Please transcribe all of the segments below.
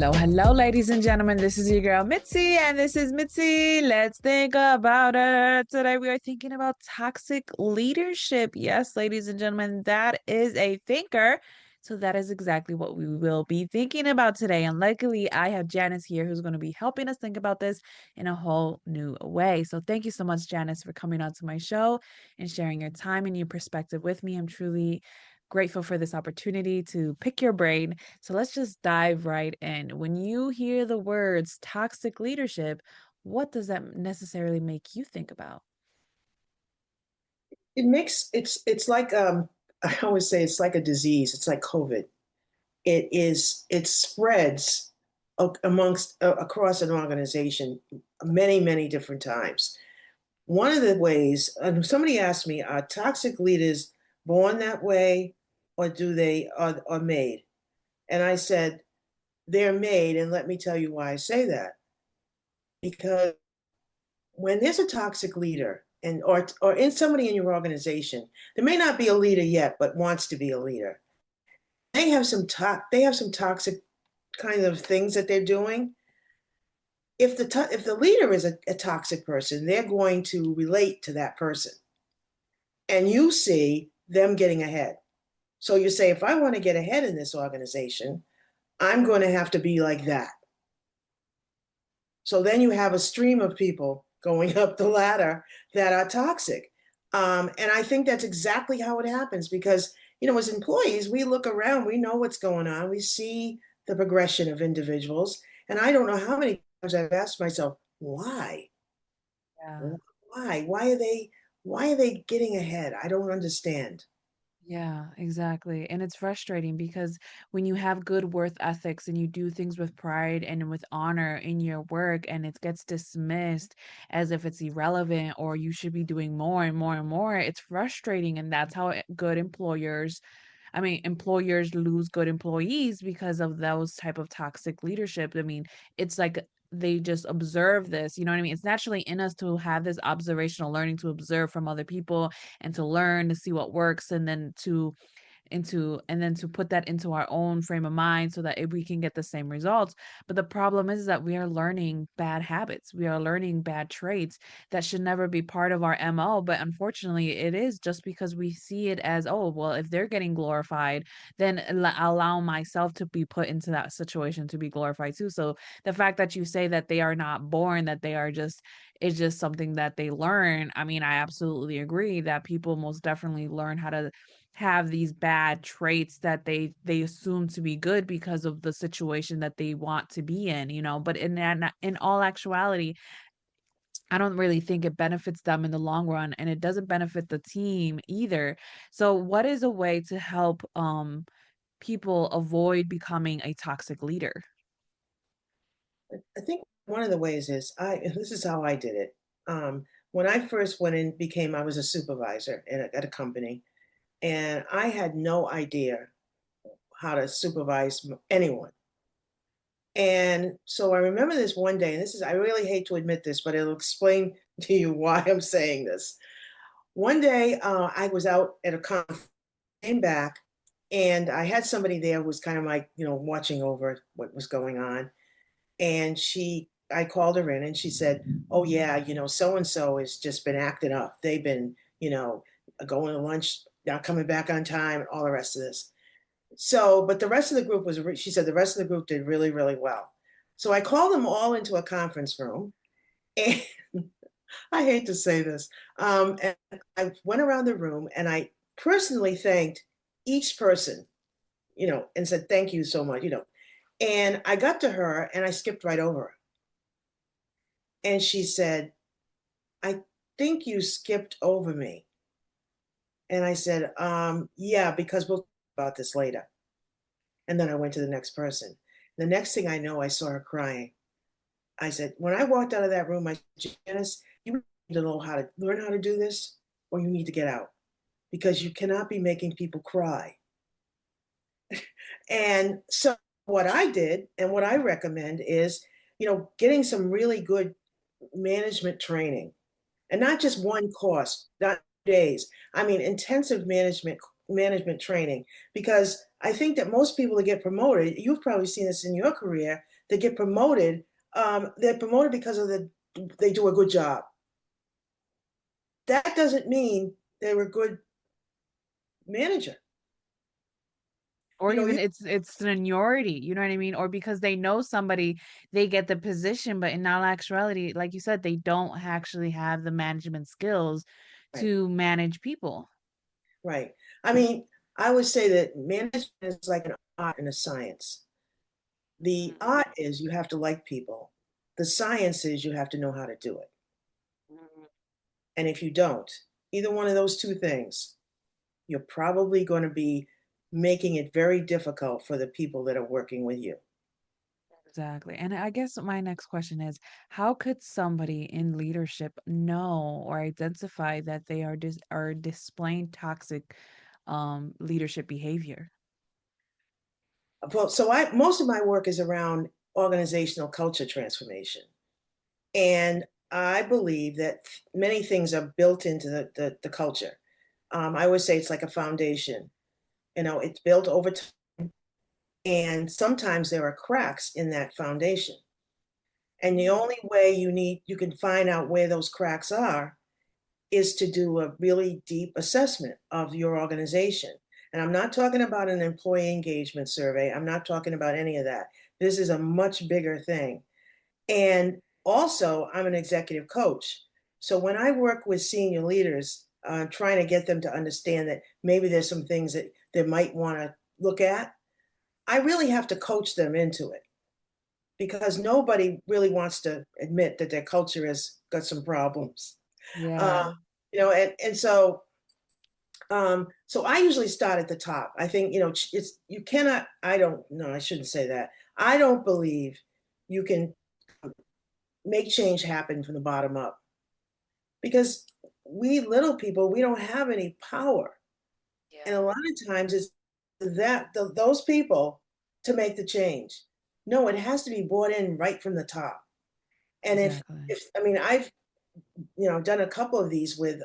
Hello, ladies and gentlemen. This is your girl Mitzi, and this is Mitzi. Let's think about it. Today, we are thinking about toxic leadership. Yes, ladies and gentlemen, that is a thinker. So, that is exactly what we will be thinking about today. And luckily, I have Janice here who's going to be helping us think about this in a whole new way. So, thank you so much, Janice, for coming on to my show and sharing your time and your perspective with me. I'm truly grateful for this opportunity to pick your brain. So let's just dive right in. When you hear the words toxic leadership, what does that necessarily make you think about? It's like I always say it's like a disease. It's like COVID. It spreads amongst across an organization many different times. One of the ways, and somebody asked me, are toxic leaders born that way, or do they are made? And I said they're made, and let me tell you why I say that. Because when there's a toxic leader and or in somebody in your organization, there may not be a leader yet, but wants to be a leader. They have some toxic kind of things that they're doing. If the leader is a toxic person, they're going to relate to that person, and you see them getting ahead. So you say, if I want to get ahead in this organization, I'm going to have to be like that. So then you have a stream of people going up the ladder that are toxic. And I think that's exactly how it happens because, as employees, we look around, we know what's going on, we see the progression of individuals. And I don't know how many times I've asked myself, why? Yeah. Why? Why are they getting ahead? I don't understand. Yeah, exactly. And it's frustrating because when you have good worth ethics and you do things with pride and with honor in your work and it gets dismissed as if it's irrelevant or you should be doing more and more and more, it's frustrating. And that's how good employers lose good employees because of those type of toxic leadership. I mean, it's like they just observe this, you know what I mean? It's naturally in us to have this observational learning to observe from other people and to learn to see what works and then to put that into our own frame of mind so that we can get the same results. But the problem is that we are learning bad habits. We are learning bad traits that should never be part of our MO. But unfortunately, it is just because we see it as, oh, well, if they're getting glorified, then allow myself to be put into that situation to be glorified too. So the fact that you say that they are not born, that they are just, it's just something that they learn. I mean, I absolutely agree that people most definitely learn how to have these bad traits that they assume to be good because of the situation that they want to be in, but in all actuality, I don't really think it benefits them in the long run and it doesn't benefit the team either. So what is a way to help people avoid becoming a toxic leader? I think one of the ways is this is how I did it. When I first went in, I was a supervisor at a company, and I had no idea how to supervise anyone. And so I remember this one day, and I really hate to admit this, but it'll explain to you why I'm saying this. One day, I was out at a conference, came back, and I had somebody there who was kind of like, watching over what was going on. And I called her in and she said, "Oh, yeah, so and so has just been acting up. They've been, going to lunch, not coming back on time, and all the rest of this." So, but the rest of the group she said the rest of the group did really well. So I called them all into a conference room. And I hate to say this. And I went around the room and I personally thanked each person, and said, "Thank you so much." And I got to her and I skipped right over her. And she said, "I think you skipped over me." And I said, "Yeah, because we'll talk about this later." And then I went to the next person. The next thing I know, I saw her crying. I said, when I walked out of that room, I said, "Janice, you need to know how to learn how to do this, or you need to get out because you cannot be making people cry." And so what I did and what I recommend is, getting some really good management training, and not just one course, not days. I mean, intensive management management training because I think that most people that get promoted, you've probably seen this in your career, that get promoted, they're promoted because of they do a good job. That doesn't mean they're a good manager. Or You know, even you it's seniority, you know what I mean? Or because they know somebody, they get the position, but in all actuality, like you said, they don't actually have the management skills right, to manage people. right. I mean, I would say that management is like an art and a science. The Mm, art is you have to like people. The science is you have to know how to do it. mm. And if you don't, either one of those two things, you're probably going to be making it very difficult for the people that are working with you. Exactly. And I guess my next question is, how could somebody in leadership know or identify that they are displaying toxic leadership behavior? Well, so I most of my work is around organizational culture transformation. And I believe that many things are built into the culture. I would say it's like a foundation. You know, it's built over time, and sometimes there are cracks in that foundation. And the Mm. only way you can find out where those cracks are is to do a really deep assessment of your organization. And I'm not talking about an employee engagement survey. I'm not talking about any of that. This is a much bigger thing. And also, I'm an executive coach. So when I work with senior leaders, trying to get them to understand that maybe there's some things that they might want to look at, I really have to coach them into it because nobody really wants to admit that their culture has got some problems. Uh, Yeah. so I usually start at the top. I think, it's you cannot. I don't. No, I shouldn't say that. I don't believe you can make change happen from the bottom up because we little people we don't have any power, and a Yeah. lot of times it's those people to make the change. No, it has to be brought in right from the top. And Exactly. if I mean I've done a couple of these with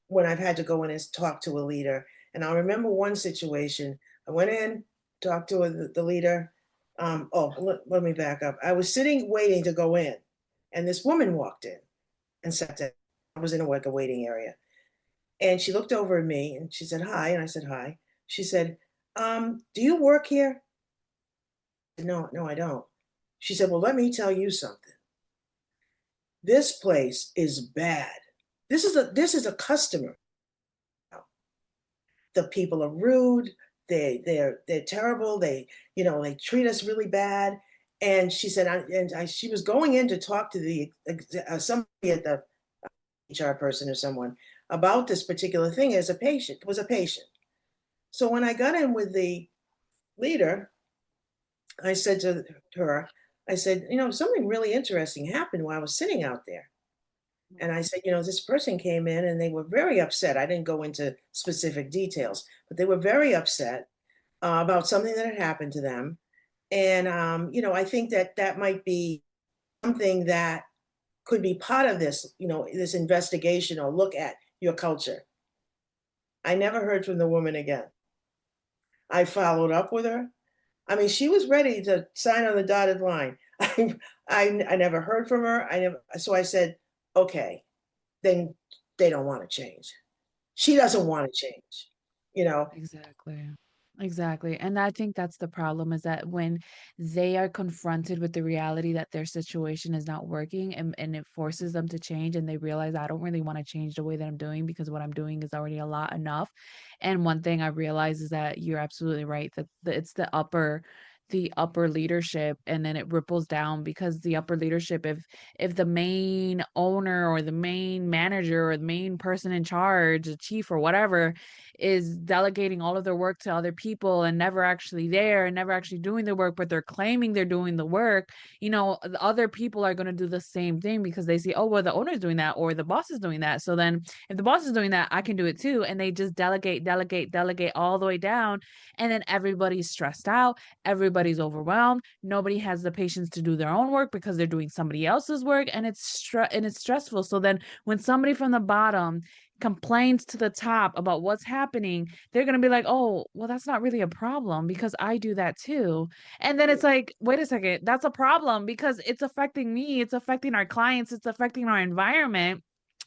when I've had to go in and talk to a leader. And I remember one situation. I went in, talked to the leader. Let me back up. I was sitting waiting to go in, and this woman walked in and sat down. I was in a waiting area, and she looked over at me and she said hi, and I said hi. She said, "Do you work here?" I said, no, no, I don't. She said, "Well, let me tell you something. This place is bad. This is a customer. The people are rude. They're terrible. They treat us really bad." And she said, she was going in to talk to somebody at the HR person or someone about this particular thing as a patient, was a patient. So when I got in with the leader, I said to her, I said, something really interesting happened while I was sitting out there. And I said, this person came in and they were very upset. I didn't go into specific details, but they were very upset about something that had happened to them. And, I think that that might be something that could be part of this, this investigation or look at your culture. I never heard from the woman again. I followed up with her. I mean, she was ready to sign on the dotted line. I never heard from her. So I said, okay, then they don't want to change. She doesn't want to change, you know. Exactly. Exactly. And I think that's the problem is that when they are confronted with the reality that their situation is not working and it forces them to change and they realize I don't really want to change the way that I'm doing because what I'm doing is already a lot enough. And one thing I realize is that you're absolutely right that it's the upper leadership and then it ripples down because the upper leadership if the main owner or the main manager or the main person in charge, the chief or whatever is delegating all of their work to other people and never actually there and never actually doing the work, but they're claiming they're doing the work, the other people are going to do the same thing because they see, oh, well, the owner's doing that or the boss is doing that. So then if the boss is doing that, I can do it too. And they just delegate, delegate, delegate all the way down. And then everybody's stressed out. Everybody everybody's overwhelmed. Nobody has the patience to do their own work because they're doing somebody else's work, and it's stressful. So then when somebody from the bottom complains to the top about what's happening, they're going to be like, "Oh, well that's not really a problem because I do that too." And then it's like, "Wait a second, that's a problem because it's affecting me, it's affecting our clients, it's affecting our environment.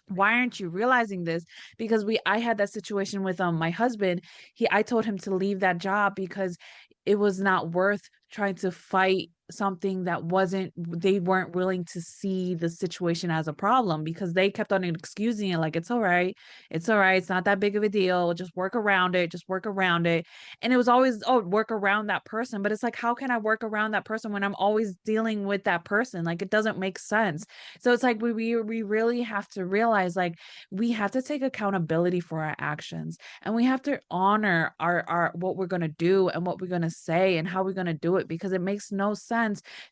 Why aren't you realizing this?" Because we I had that situation with my husband. He I told him to leave that job because it was not worth trying to fight something that wasn't they weren't willing to see the situation as a problem, because they kept on excusing it like, "It's all right. It's all right. It's not that big of a deal. Just work around it. Just work around it." And it was always, "Oh, work around that person." But it's like, how can I work around that person when I'm always dealing with that person? Like, it doesn't make sense. So it's like we really have to realize, like, we have to take accountability for our actions, and we have to honor our what we're going to do and what we're going to say and how we're going to do it, because it makes no sense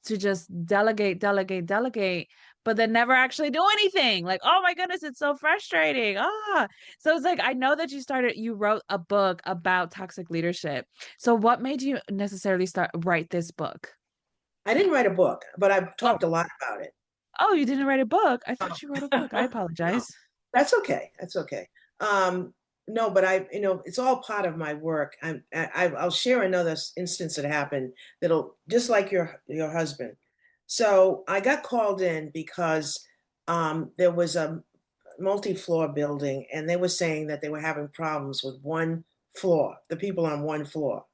to just delegate, delegate, delegate, but then never actually do anything. Like, oh my goodness, it's so frustrating. So it's like, I know that you wrote a book about toxic leadership. So what made you necessarily write this book? I didn't write a book, but I've Oh, talked a lot about it. oh, you didn't write a book. I thought you wrote a No. book. I No, apologize. that's okay. That's okay. No, but it's all part of my work. I'll share another instance that happened that'll just like your husband. So I got called in because there was a multi-floor building, and they were saying that they were having problems with one floor, the people on one floor.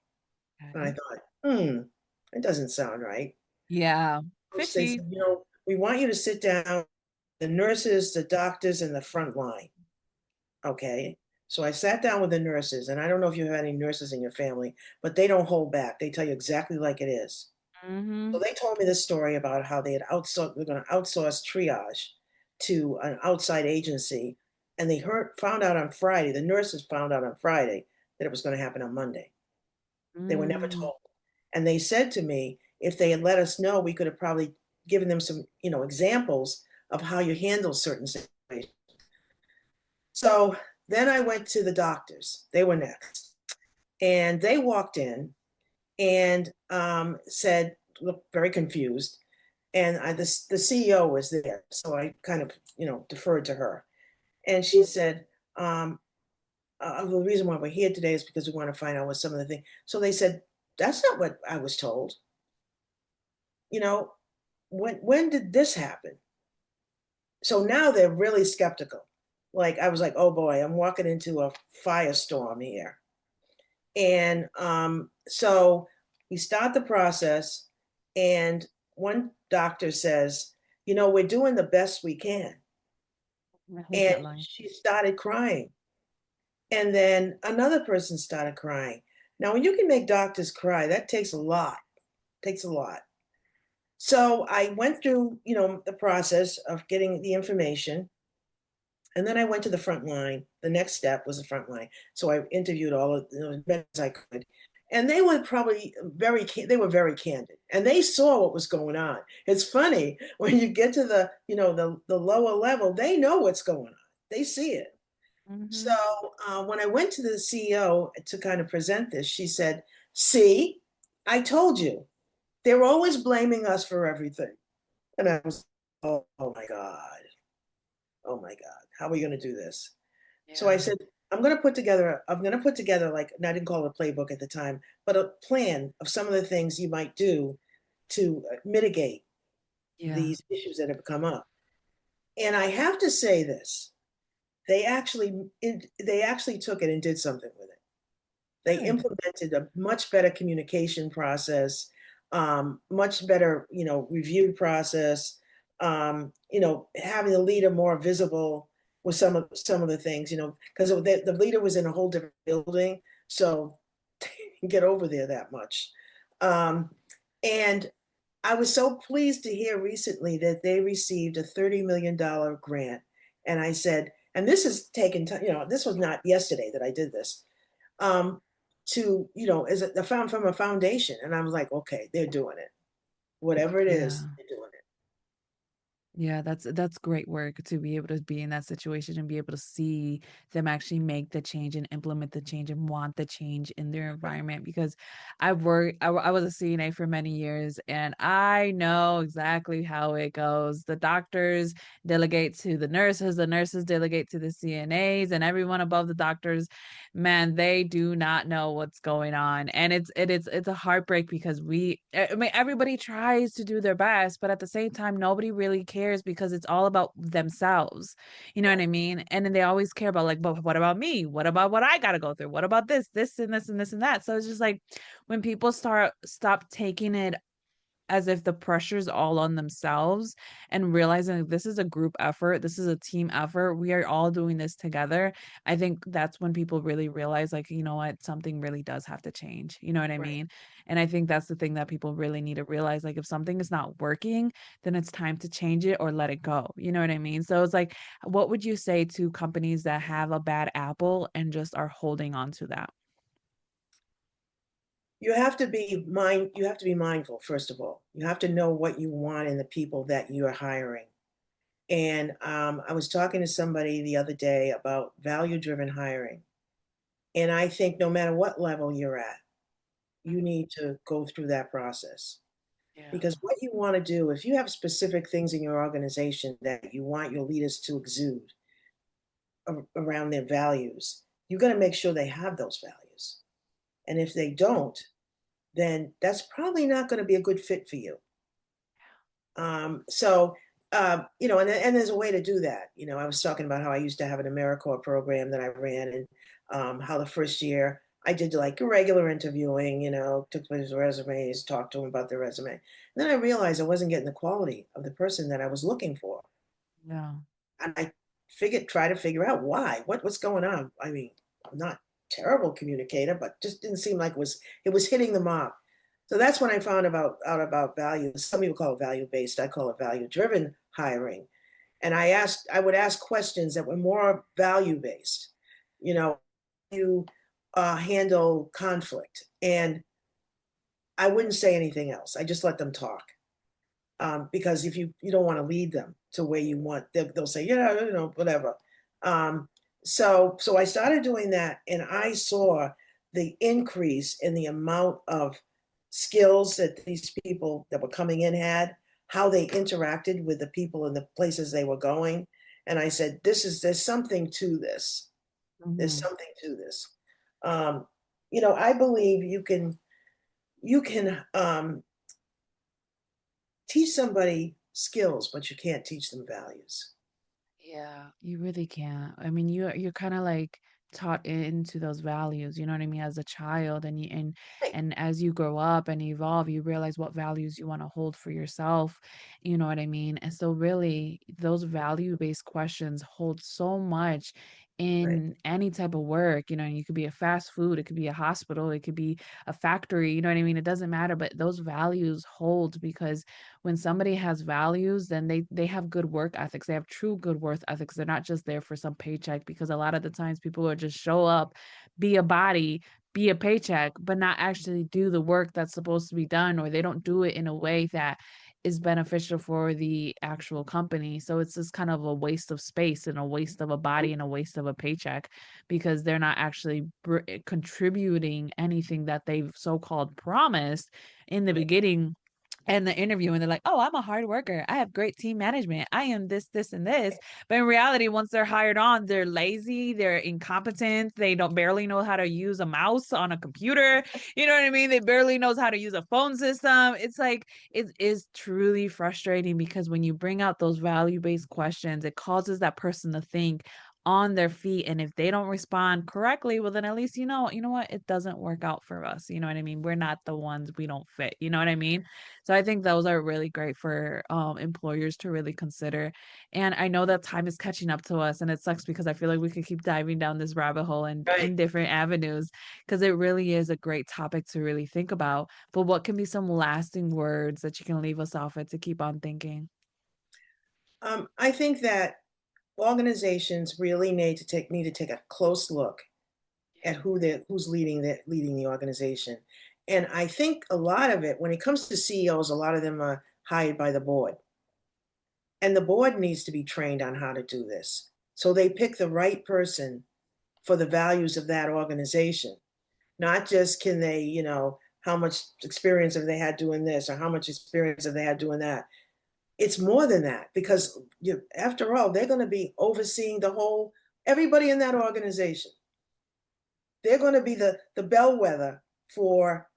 And I Okay. thought, that doesn't sound right. Yeah. They Fishy. said, we want you to sit down, the nurses, the doctors, and the front line. Okay. So I sat down with the nurses, and I don't know if you have any nurses in your family, but they don't hold back. They tell you exactly like it is. So Mhm. they told me this story about how they're going to outsource triage to an outside agency, and found out on Friday. The nurses found out on Friday that it was going to happen on Monday. They were never Mm. told, and they said to me, if they had let us know, we could have probably given them some, examples of how you handle certain situations. So then I went to the doctors. They were next. And they walked in and said, looked very confused. And the CEO was there. So I kind of, deferred to her. And she said, um, the reason why we're here today is because we want to find out what some of the things. So they said, that's not what I was told. You know, when did this happen? So now they're really skeptical. Like I was like, oh boy, I'm walking into a firestorm here. And so we start the process, and one doctor says, we're doing the best we can. I hate And that line. she started crying. And then another person started crying. Now, when you can make doctors cry, that takes a lot, takes a lot. So I went through, the process of getting the information. And then I went to the front line. The next step was the front line. So I interviewed all of as best as I could. And they were probably they were very candid, and they saw what was going on. It's funny when you get to the lower level, they know what's going on. They see it. So Mhm. when I went to the CEO to kind of present this, she said, "See, I told you. They're always blaming us for everything." And I was, oh my God, oh my God, how are we going to do this? So I Yeah. said, I'm going to put together like, and I didn't call it a playbook at the time, but a plan of some of the things you might do to mitigate Yeah. these issues that have come up. And I have to say this, they actually took it and did something with it. They Good. implemented a much better communication process, much better, review process, having the leader more visible with some of the things, because the leader was in a whole different building, so they didn't get over there that much. Um, and I was so pleased to hear recently that they received a $30 million grant. And I said, and this has taken time, this was not yesterday that I did this, um, as found from a foundation. And I was like, okay, they're doing it. Whatever it is, Yeah. they're doing it. Yeah, that's great work to be able to be in that situation and be able to see them actually make the change and implement the change and want the change in their environment because I was a CNA for many years and I know exactly how it goes. The doctors delegate to the nurses delegate to the CNAs, and everyone above the doctors, man, they do not know what's going on. And it's a heartbreak because I mean everybody tries to do their best, but at the same time nobody really cares because it's all about themselves. You know what I Right. mean? And then they always care about like, but what about me? What about what I got to go through? What about this and this and this and that? So it's just like when people stop taking it as if the pressure's all on themselves and realizing like, this is a group effort, this is a team effort, we are all doing this together. I think that's when people really realize, like, you know what, something really does have to change. You know what I Right. mean? And I think that's the thing that people really need to realize. Like, if something is not working, then it's time to change it or let it go. You know what I mean? So it's like, what would you say to companies that have a bad apple and just are holding on to that? You have to be mindful, first of all. You have to know what you want in the people that you're hiring. And I was talking to somebody the other day about value-driven hiring. And I think no matter what level you're at, you need to go through that process. Yeah. Because what you want to do, if you have specific things in your organization that you want your leaders to exude around their values, you got to make sure they have those values. And if they don't, then that's probably not going to be a good fit for you. So, and there's a way to do that. I was talking about how I used to have an AmeriCorps program that I ran, and how the first year I did like regular interviewing, took his resumes, talked to him about their resume. And then I realized I wasn't getting the quality of the person that I was looking for. Yeah. And I try to figure out why. What's going on? I mean, I'm not terrible communicator, but just didn't seem like it was hitting the mark. So that's when I found out about values. Some people call it value based. I call it value driven hiring. And I would ask questions that were more value based. You handle conflict, and I wouldn't say anything else. I just let them talk, because if you don't want to lead them to where you want, they'll say, yeah, whatever. Um, so I started doing that, and I saw the increase in the amount of skills that these people that were coming in had, how they interacted with the people in the places they were going. And I said, there's something to this. There's Mhm. something to this. Um, I believe you can teach somebody skills, but you can't teach them values. Yeah, you really can't. I mean, you're kind of like taught into those values, you know what I mean, as a child, and Right, and as you grow up and evolve, you realize what values you want to hold for yourself, you know what I mean? And so really those value-based questions hold so much right, in any type of work, you know, and you could be a fast food, it could be a hospital, it could be a factory, you know what I mean? It doesn't matter, but those values hold because when somebody has values, then they have good work ethics. They have true good work ethics. They're not just there for some paycheck because a lot of the times people will just show up, be a body, be a paycheck, but not actually do the work that's supposed to be done, or they don't do it in a way that is beneficial for the actual company. So it's just kind of a waste of space and a waste of a body and a waste of a paycheck because they're not actually contributing anything that they've so-called promised in the right, beginning and the interview, and they're like, "Oh, I'm a hard worker. I have great team management. I am this, this, and this." But in reality, once they're hired on, they're lazy, they're incompetent, they don't barely know how to use a mouse on a computer. You know what I mean? They barely knows how to use a phone system. It's like it is truly frustrating because when you bring out those value-based questions, it causes that person to think on their feet, and if they don't respond correctly, well then at least you know what, it doesn't work out for us. You know what I mean? We're not the ones, we don't fit. You know what I mean? So I think those are really great for employers to really consider. And I know that time is catching up to us, and it sucks because I feel like we could keep diving down this rabbit hole and right. in different avenues because it really is a great topic to really think about. But what can be some lasting words that you can leave us off with to keep on thinking? I think that organizations really need to take a close look at who's leading the organization. And I think a lot of it, when it comes to CEOs, a lot of them are hired by the board. And the board needs to be trained on how to do this. So they pick the right person for the values of that organization. Not just can they, how much experience have they had doing this or how much experience have they had doing that. It's more than that because after all, they're going to be overseeing everybody in that organization. They're going to be the bellwether for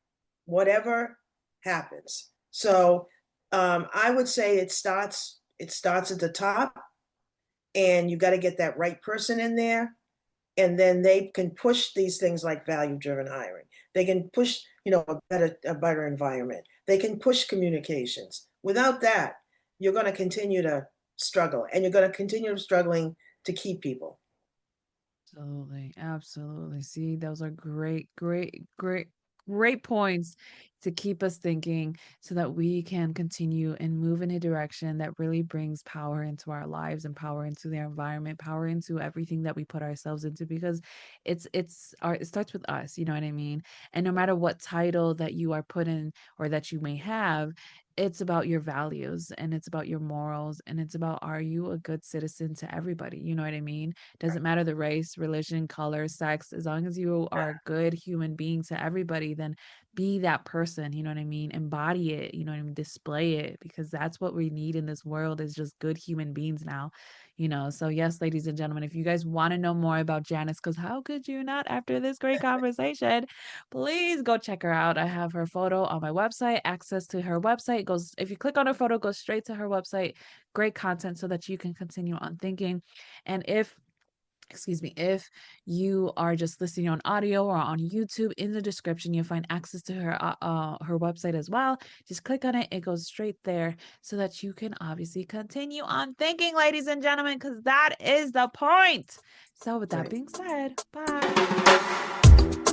whatever happens. So I would say it starts at the top, and you got to get that right person in there, and then they can push these things like value-driven hiring. They can push, a better environment. They can push communications. Without that, you're going to continue to struggle, and you're going to continue struggling to keep people. Absolutely, absolutely. See, those are great, great, great, great points to keep us thinking so that we can continue and move in a direction that really brings power into our lives and power into the environment, power into everything that we put ourselves into because it starts with us, you know what I mean? And no matter what title that you are put in or that you may have, it's about your values and it's about your morals and it's about are you a good citizen to everybody? You know what I mean? Doesn't matter the race, religion, color, sex, as long as you are a good human being to everybody, then be that person, you know what I mean? Embody it, you know what I mean? Display it because that's what we need in this world is just good human beings now, you know. So yes, ladies and gentlemen, if you guys want to know more about Janice, because how could you not after this great conversation, please go check her out. I have her photo on my website. Access to her website goes, if you click on her photo, goes straight to her website. Great content so that you can continue on thinking. And if you are just listening on audio or on YouTube, in the description you'll find access to her website as well. Just click on it, it goes straight there so that you can obviously continue on thinking, ladies and gentlemen, because that is the point. So with that Right. being said, bye.